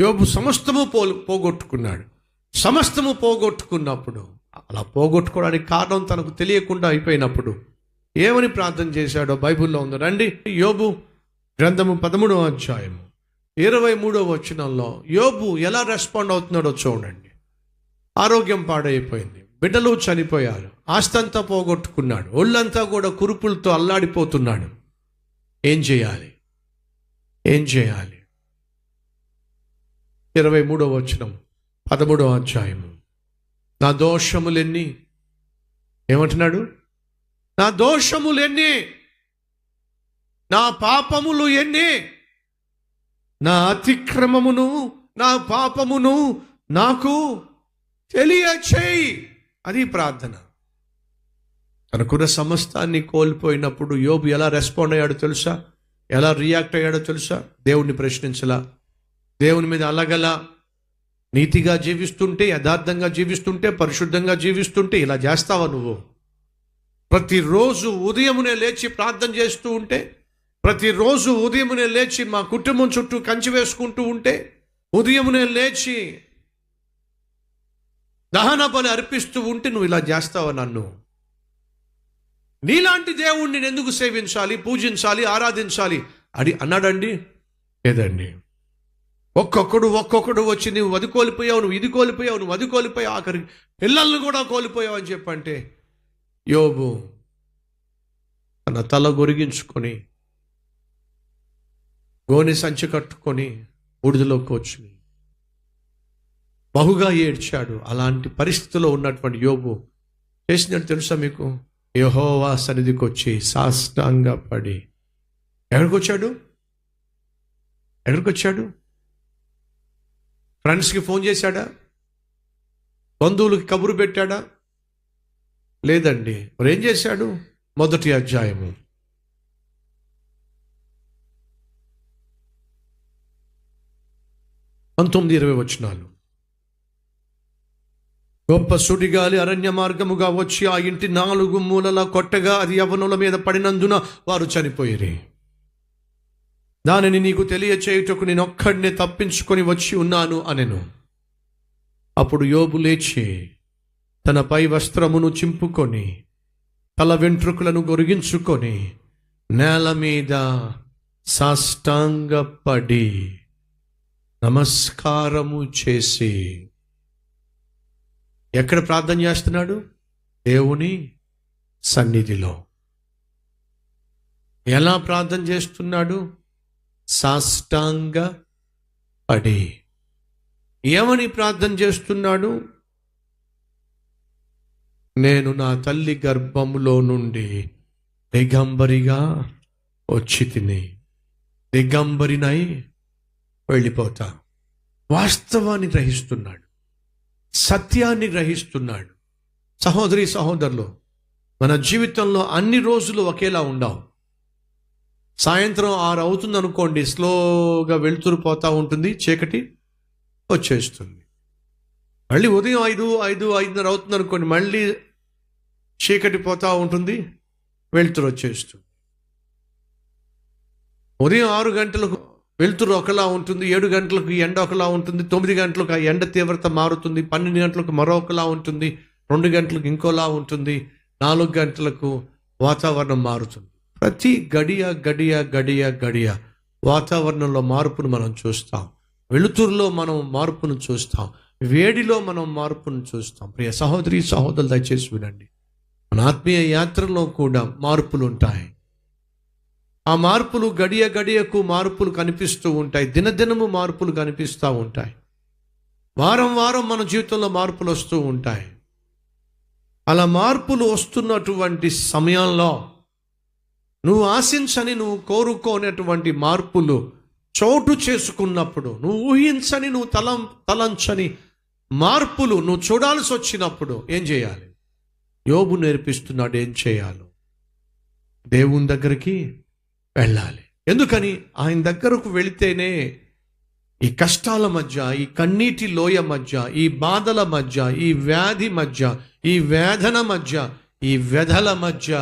యోబు సమస్తము పోగొట్టుకున్నాడు. సమస్తము పోగొట్టుకున్నప్పుడు, అలా పోగొట్టుకోవడానికి కారణం తనకు తెలియకుండా అయిపోయినప్పుడు ఏమని ప్రార్థన చేశాడో బైబిల్లో ఉంది. రండి, యోబు గ్రంథము 13వ అధ్యాయము 23వ వచనంలో యోబు ఎలా రెస్పాండ్ అవుతున్నాడో చూడండి. ఆరోగ్యం పాడైపోయింది, బిడ్డలు చనిపోయారు, ఆస్తంతా పోగొట్టుకున్నాడు, ఒళ్ళంతా కూడా కురుపులతో అల్లాడిపోతున్నాడు. ఏం చేయాలి? 23వ వచనం 13వ అధ్యాయము. నా దోషములెన్ని, ఏమంటున్నాడు? నా దోషములెన్ని, నా పాపములు ఎన్ని, నా అతిక్రమమును నా పాపమును నాకు తెలియచేయి. అది ప్రార్థన. తనకున్న సమస్తాన్ని కోల్పోయినప్పుడు యోబు ఎలా రెస్పాండ్ అయ్యాడో తెలుసా? ఎలా రియాక్ట్ అయ్యాడో తెలుసా? దేవుణ్ణి ప్రశ్నించలా, దేవుని మీద అలగలా, నీతిగా జీవిస్తుంటే, యథార్థంగా జీవిస్తుంటే, పరిశుద్ధంగా జీవిస్తుంటే ఇలా చేస్తావా నువ్వు? ప్రతిరోజు ఉదయమునే లేచి ప్రార్థన చేస్తూ ఉంటే, ప్రతిరోజు ఉదయమునే లేచి మా కుటుంబం చుట్టూ కంచి వేసుకుంటూ ఉంటే, ఉదయమునే లేచి దహన బలి అర్పిస్తూ ఉంటే నువ్వు ఇలా చేస్తావా నన్ను? నీలాంటి దేవుణ్ణి నేను ఎందుకు సేవించాలి, పూజించాలి, ఆరాధించాలి అన్నాడండి? లేదండి. ఒక్కొక్కడు వచ్చి నువ్వు అది కోల్పోయావు, నువ్వు ఇది కోల్పోయావు, నువ్వు అది కోల్పోయావు, ఆఖరికి పిల్లల్ని కూడా కోల్పోయావు అని చెప్పంటే యోబు తన తల గొరిగించుకొని గోనె సంచి కట్టుకొని బూడిదలోకి వచ్చి బహుగా ఏడ్చాడు. అలాంటి పరిస్థితిలో ఉన్నటువంటి యోబు చేసినట్టు తెలుసా మీకు? యెహోవా సన్నిధికి వచ్చి సాష్టాంగపడి ఎక్కడికి వచ్చాడు? ఫ్రెండ్స్కి ఫోన్ చేశాడా? బంధువులకి కబురు పెట్టాడా? లేదండి. మరి ఏం చేశాడు? మొదటి అధ్యాయము 19-20 వచనాలు. గొప్ప సుడిగాలి అరణ్య మార్గముగా వచ్చి ఆ ఇంటి 4 మూలలా కొట్టగా అది యవ్వనుల మీద పడినందున వారు చనిపోయిరి. దానిని నీకు తెలియచేయుటకు నేను ఒక్కడినే తప్పించుకొని వచ్చి ఉన్నాను అనెను. అప్పుడు యోబు లేచి తన పై వస్త్రమును చింపుకొని తల వెంట్రుకలను గొరిగించుకొని నేల మీద సాష్టాంగపడి నమస్కారము చేసి, ఎక్కడ ప్రార్థన చేస్తున్నాడు? దేవుని సన్నిధిలో. ఎలా ప్రార్థన చేస్తున్నాడు? సాష్టాంగ పడి. ఏమని ప్రార్థన చేస్తున్నాడు? నేను నా తల్లి గర్భములో నుండి దిగంబరిగా వచ్చి తిని దిగంబరినై వెళ్ళిపోతా. వాస్తవాన్ని గ్రహిస్తున్నాడు, సత్యాన్ని గ్రహిస్తున్నాడు. సహోదరి సహోదరులు, మన జీవితంలో అన్ని రోజులు ఒకేలా ఉండవు. సాయంత్రం 6 అవుతుంది అనుకోండి, స్లోగా వెళ్తురు పోతూ ఉంటుంది, చీకటి వచ్చేస్తుంది. మళ్ళీ ఉదయం 5:30 అవుతుంది అనుకోండి, మళ్ళీ చీకటి పోతూ ఉంటుంది, వెళ్తురు వచ్చేస్తుంది. ఉదయం 6 గంటలకు వెళ్తురు ఒకలా ఉంటుంది, 7 గంటలకు ఎండ ఒకలా ఉంటుంది, 9 గంటలకు ఆ ఎండ తీవ్రత మారుతుంది, 12 గంటలకు మరొకలా ఉంటుంది, 2 గంటలకు ఇంకోలా ఉంటుంది, 4 గంటలకు వాతావరణం మారుతుంది. ప్రతి గడియ వాతావరణంలో మార్పును మనం చూస్తాం. వెలుతురులో మనం మార్పును చూస్తాం, వేడిలో మనం మార్పును చూస్తాం. ప్రియ సహోదరి సహోదరులు, దయచేసి వినండి. మన ఆత్మీయ యాత్రలో కూడా మార్పులు ఉంటాయి. ఆ మార్పులు గడియకు మార్పులు కనిపిస్తూ ఉంటాయి, దినదినము మార్పులు కనిపిస్తూ ఉంటాయి, వారం మన జీవితంలో మార్పులు వస్తూ ఉంటాయి. అలా మార్పులు వస్తున్నటువంటి సమయంలో నువ్వు ఆశించని, నువ్వు కోరుకోనటువంటి మార్పులు చోటు చేసుకున్నప్పుడు, నువ్వు ఊహించని, నువ్వు తలంచని మార్పులు నువ్వు చూడాల్సి వచ్చినప్పుడు ఏం చేయాలి? యోబు నేర్పిస్తున్నాడు ఏం చేయాలో. దేవుని దగ్గరికి వెళ్ళాలి. ఎందుకని? ఆయన దగ్గరకు వెళితేనే ఈ కష్టాల మధ్య, ఈ కన్నీటి లోయ మధ్య, ఈ బాధల మధ్య, ఈ వ్యాధి మధ్య, ఈ వేదన మధ్య, ఈ వ్యధల మధ్య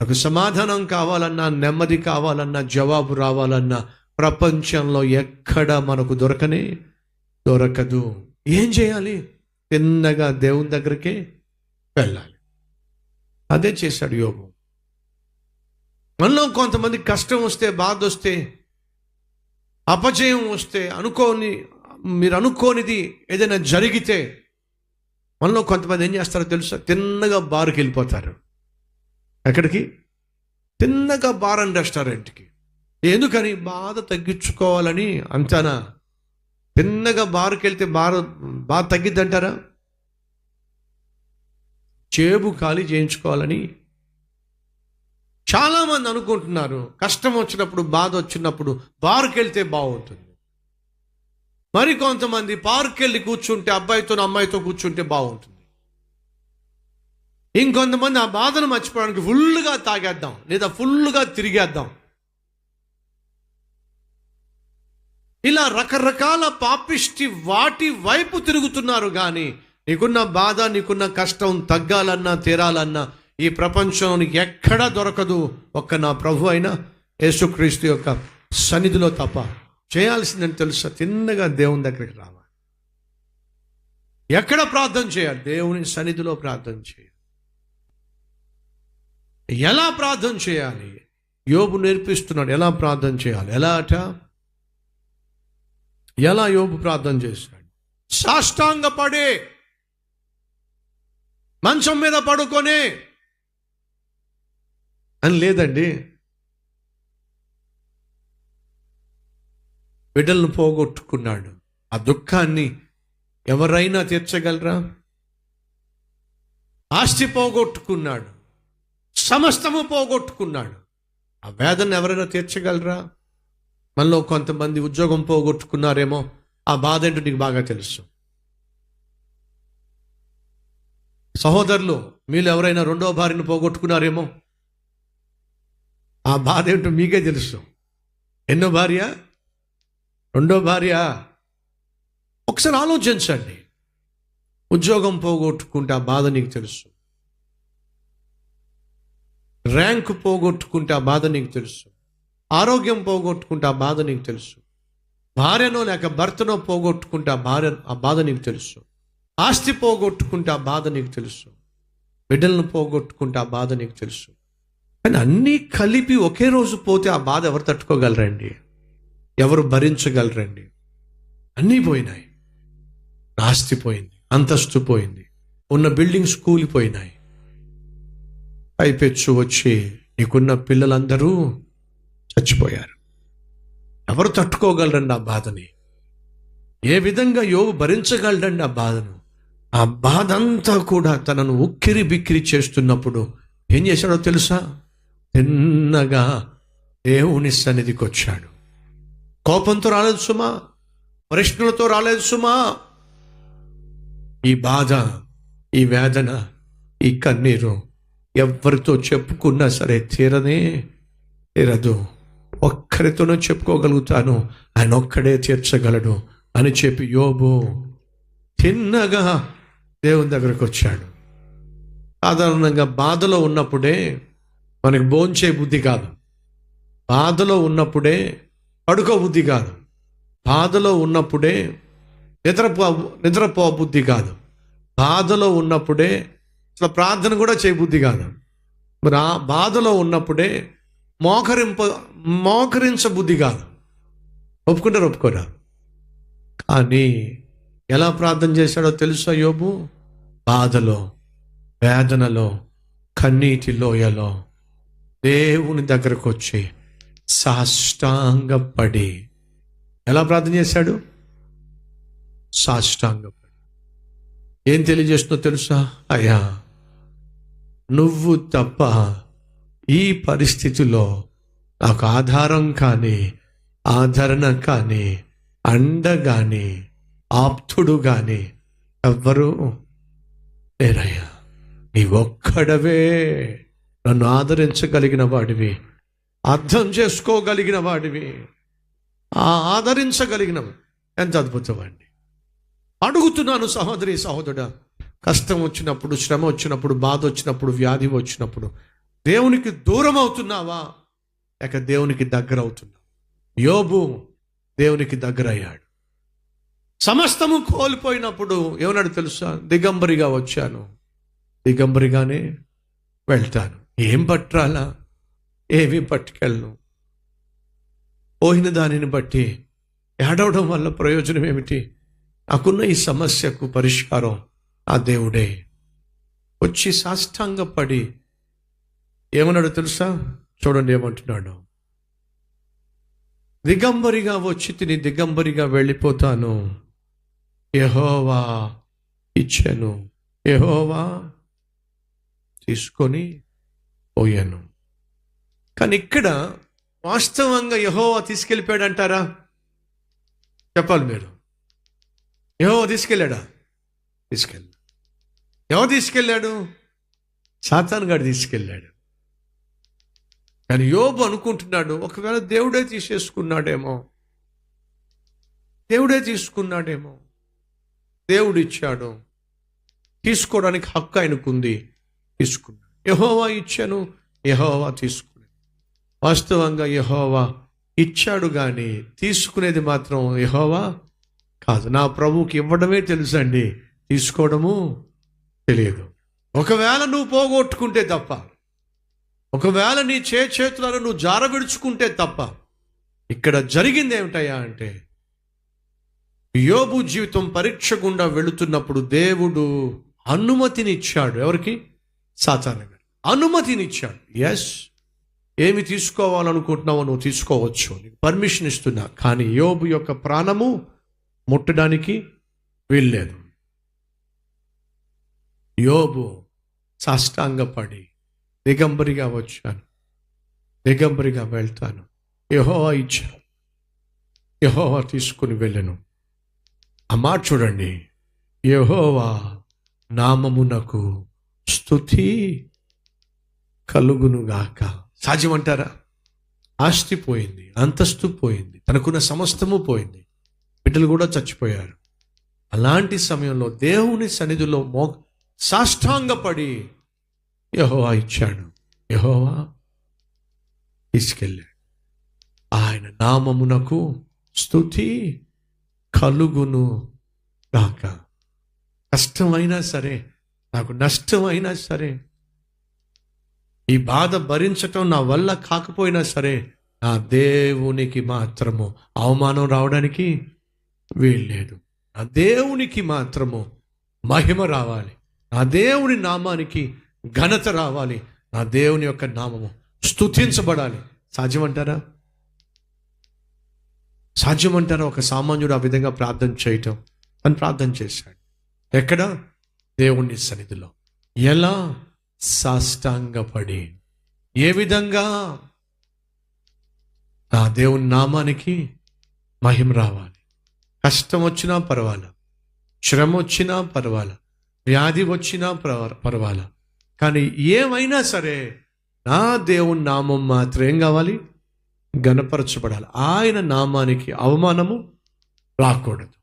నాకు సమాధానం కావాలన్నా, నెమ్మది కావాలన్నా, జవాబు రావాలన్నా ప్రపంచంలో ఎక్కడ మనకు దొరకదు. ఏం చేయాలి? తిన్నగా దేవుని దగ్గరికి వెళ్ళాలి. అదే చేశాడు యోబు. మనలో కొంతమంది కష్టం వస్తే, బాధ వస్తే, అపజయం వస్తే, మీరు అనుకోనిది ఏదైనా జరిగితే మనలో కొంతమంది ఏం చేస్తారో తెలుసా? తిన్నగా బార్కి వెళ్ళిపోతారు. ఎక్కడికి? తిన్నగా బార్ అండ్ రెస్టారెంట్కి. ఎందుకని? బాధ తగ్గించుకోవాలని అంతనా? తిన్నగా బార్కి వెళ్తే బాధ తగ్గిద్దంటారా? జేబు ఖాళీ చేయించుకోవాలని చాలామంది అనుకుంటున్నారు. కష్టం వచ్చినప్పుడు, బాధ వచ్చినప్పుడు బార్కి వెళ్తే బాగుంటుంది. మరి కొంతమంది పార్క్ వెళ్ళి కూర్చుంటే, అబ్బాయితో అమ్మాయితో కూర్చుంటే బాగుంటుంది. ఇంకొంతమంది ఆ బాధను మర్చిపోవడానికి ఫుల్గా తాగేద్దాం, లేదా ఫుల్గా తిరిగేద్దాం. ఇలా రకరకాల పాపిష్టి వాటి వైపు తిరుగుతున్నారు. కానీ నీకున్న బాధ, నీకున్న కష్టం తగ్గాలన్నా, తీరాలన్నా ఈ ప్రపంచానికి ఎక్కడా దొరకదు. ఒక్క నా ప్రభు అయిన యేసుక్రీస్తు యొక్క సన్నిధిలో తప్ప. చేయాల్సిందని తెలుసా? తిన్నగా దేవుని దగ్గరికి రావాలి. ఎక్కడ ప్రార్థన చేయాలి? దేవుని సన్నిధిలో ప్రార్థన చేయాలి. ఎలా ప్రార్థన చేయాలి? యోబు నేర్పిస్తున్నాడు ఎలా ప్రార్థన చేయాలి. ఎలా యోబు ప్రార్థన చేశాడు? సాష్టాంగపడే, మంచం మీద పడుకొని అని లేదండి. బిడ్డలను పోగొట్టుకున్నాడు. ఆ దుఃఖాన్ని ఎవరైనా తీర్చగలరా? ఆస్తి పోగొట్టుకున్నాడు, సమస్తము పోగొట్టుకున్నాడు. ఆ వేదన ఎవరైనా తీర్చగలరా? మనలో కొంతమంది ఉద్యోగం పోగొట్టుకున్నారేమో. ఆ బాధ ఏంటో నీకు బాగా తెలుసు. సహోదరులు, మీరు ఎవరైనా రెండో భార్యను పోగొట్టుకున్నారేమో. ఆ బాధ ఏంటో మీకే తెలుసు. ఎన్నో భార్య? రెండో భార్య. ఒకసారి ఆలోచించండి. ఉద్యోగం పోగొట్టుకుంటే ఆ బాధ నీకు తెలుసు. ర్యాంక్ పోగొట్టుకుంటే ఆ బాధ నీకు తెలుసు. ఆరోగ్యం పోగొట్టుకుంటే ఆ బాధ నీకు తెలుసు. భార్యనో లేక భర్తనో పోగొట్టుకుంటే ఆ బాధ నీకు తెలుసు. ఆస్తి పోగొట్టుకుంటే ఆ బాధ నీకు తెలుసు. బిడ్డలను పోగొట్టుకుంటే ఆ బాధ నీకు తెలుసు. కానీ అన్నీ కలిపి ఒకే రోజు పోతే ఆ బాధ ఎవరు తట్టుకోగలరండి? ఎవరు భరించగలరండి? అన్నీ పోయినాయి. ఆస్తి పోయింది, అంతస్తు పోయింది, ఉన్న బిల్డింగ్స్ కూలిపోయినాయి. పైపెచ్చు వచ్చి నీకున్న పిల్లలందరూ చచ్చిపోయారు. ఎవరు తట్టుకోగలరండి ఆ బాధని? ఏ విధంగా యోబు భరించగలడండి ఆ బాధను? ఆ బాధ అంతా కూడా తనను ఉక్కిరి బిక్కిరి చేస్తున్నప్పుడు ఏం చేశాడో తెలుసా? తిన్నగా దేవుని సన్నిధికి వచ్చాడు. కోపంతో రాలేదు సుమా, ప్రశ్నలతో రాలేదు సుమా. ఈ బాధ, ఈ వేదన, ఈ కన్నీరు ఎవరితో చెప్పుకున్నా సరే తీరదు. ఒక్కరితోనూ చెప్పుకోగలుగుతాను, ఆయన ఒక్కడే తీర్చగలడు అని చెప్పి యోబు తిన్నగా దేవుని దగ్గరకు వచ్చాడు. సాధారణంగా బాధలో ఉన్నప్పుడే మనకి భోంచే బుద్ధి కాదు, బాధలో ఉన్నప్పుడే పడుకో బుద్ధి కాదు, బాధలో ఉన్నప్పుడే నిద్రపో బుద్ధి కాదు, బాధలో ఉన్నప్పుడే అసలు ప్రార్థన కూడా చేయ బుద్ధి కాదు. మరి ఆ బాధలో ఉన్నప్పుడే మోకరించ బుద్ధి కాదు. ఒప్పుకోరా? కానీ ఎలా ప్రార్థన చేశాడో తెలుసా యోబు? బాధలో, వేదనలో, కన్నీటి లోయలో దేవుని దగ్గరకు వచ్చి సాష్టాంగపడి ఎలా ప్రార్థన చేశాడు? సాష్టాంగపడి. ఏం తెలియజేస్తుందో తెలుసా? అయ్యా, నువ్వు తప్ప ఈ పరిస్థితిలో నాకు ఆధారం కానీ, ఆదరణ కానీ, అండ కానీ, ఆప్తుడు కానీ ఎవ్వరూ లేరయ్యా. నీవొక్కడవే నన్ను ఆదరించగలిగిన వాడివి, అర్థం చేసుకోగలిగిన వాడివి, ఆదరించగలిగిన. ఎంత అద్భుతమండి! అడుగుతున్నాను సహోదరి, సహోదరుడా, కష్టం వచ్చినప్పుడు, శ్రమ వచ్చినప్పుడు, బాధ వచ్చినప్పుడు, వ్యాధి వచ్చినప్పుడు దేవునికి దూరం అవుతున్నావా లేక దేవునికి దగ్గర అవుతున్నావా? యోబు దేవునికి దగ్గరయ్యాడు. సమస్తము కోల్పోయినప్పుడు ఏమన్నాడు తెలుసా? దిగంబరిగా వచ్చాను, దిగంబరిగానే వెళ్తాను. ఏం పట్టాలా? ఏమీ పట్టుకెళ్ళను. పోయిన దానిని బట్టి ఏడవడం వల్ల ప్రయోజనం ఏమిటి? నాకున్న ఈ సమస్యకు పరిష్కారం ఆ దేవుడే. వచ్చి సాష్టాంగపడి ఏమన్నాడు తెలుసా? చూడండి ఏమంటున్నాడు. దిగంబరిగా వచ్చి తిని దిగంబరిగా వెళ్ళిపోతాను, యెహోవా ఇచ్చాను, యెహోవా తీసుకొని పోయాను. కానీ ఇక్కడ వాస్తవంగా యెహోవా తీసుకెళ్ళిపోయాడు అంటారా? చెప్పాలి మీరు. యెహోవా తీసుకెళ్ళాడా? తీసుకెళ్ళాడు. ఎవరు తీసుకెళ్ళాడు? సాతాను గాడు తీసుకెళ్ళాడు. కానీ యోబు అనుకుంటున్నాడు, ఒకవేళ దేవుడే తీసేసుకున్నాడేమో, దేవుడే తీసుకున్నాడేమో. దేవుడు ఇచ్చాడు, తీసుకోవడానికి హక్కు ఆయనకుంది, తీసుకున్నాడు. యెహోవా ఇచ్చాను, యెహోవా తీసుకున్నాడు. వాస్తవంగా యెహోవా ఇచ్చాడు, కానీ తీసుకునేది మాత్రం యెహోవా కాదు. నా ప్రభువుకి ఇవ్వడమే తెలుసండి, తీసుకోవడము తెలియదు. ఒకవేళ నువ్వు పోగొట్టుకుంటే తప్ప, ఒకవేళ నీ చేతులను నువ్వు జారవిడుచుకుంటే తప్ప. ఇక్కడ జరిగింది ఏమిటయ్యా అంటే, యోబు జీవితం పరీక్ష గుండా వెళుతున్నప్పుడు దేవుడు అనుమతినిచ్చాడు. ఎవరికి? సాతాను గారు అనుమతినిచ్చాడు. ఎస్, ఏమి తీసుకోవాలనుకుంటున్నావో నువ్వు తీసుకోవచ్చు, నీకు పర్మిషన్ ఇస్తున్నా. కానీ యోబు యొక్క ప్రాణము ముట్టడానికి వీల్లేదు. యోబు సాష్టాంగపడి దిగంబరిగా వచ్చాను, దిగంబరిగా వెళ్తాను, యెహోవా ఇచ్చాను, యెహోవా తీసుకుని వెళ్ళను. ఆ మాట చూడండి. యెహోవా నామమునకు స్తుతి కలుగునుగాక. సాధ్యమంటారా? ఆస్తి పోయింది, అంతస్తు పోయింది, తనకున్న సమస్తము పోయింది, బిడ్డలు కూడా చచ్చిపోయారు. అలాంటి సమయంలో దేవుని సన్నిధిలో సాష్టాంగపడి యెహోవా ఇచ్చాడు, యెహోవా తీసుకెళ్ళాడు. ఆయన నామమునకు స్తుతి కలుగును గాక. కష్టమైనా సరే, నాకు నష్టమైనా సరే, ఈ బాధ భరించటం నా వల్ల కాకపోయినా సరే, నా దేవునికి మాత్రము అవమానం రావడానికి వీల్లేదు. నా దేవునికి మాత్రము మహిమ రావాలి, నా దేవుని నామానికి ఘనత రావాలి, నా దేవుని యొక్క నామము స్తుతించబడాలి. సాధ్యమంటారా? సాధ్యమంటారా? ఒక సామాన్యుడు ఆ విధంగా ప్రార్థన చేయటం. తను ప్రార్థన చేశాడు. ఎక్కడ? దేవుని సన్నిధిలో. ఎలా? సాష్టాంగపడి. ఏ విధంగా? నా దేవుని నామానికి మహిమ రావాలి. కష్టం వచ్చినా పర్వాలా, శ్రమ వచ్చినా పర్వాలా, వ్యాధి వచ్చినా పర్వాలా, కానీ ఏమైనా సరే నా దేవుని నామం మాత్రం ఏం కావాలి? ఘనపరచబడాలి. ఆయన నామానికి అవమానము రాకూడదు.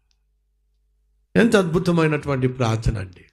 ఎంత అద్భుతమైనటువంటి ప్రార్థన అండి.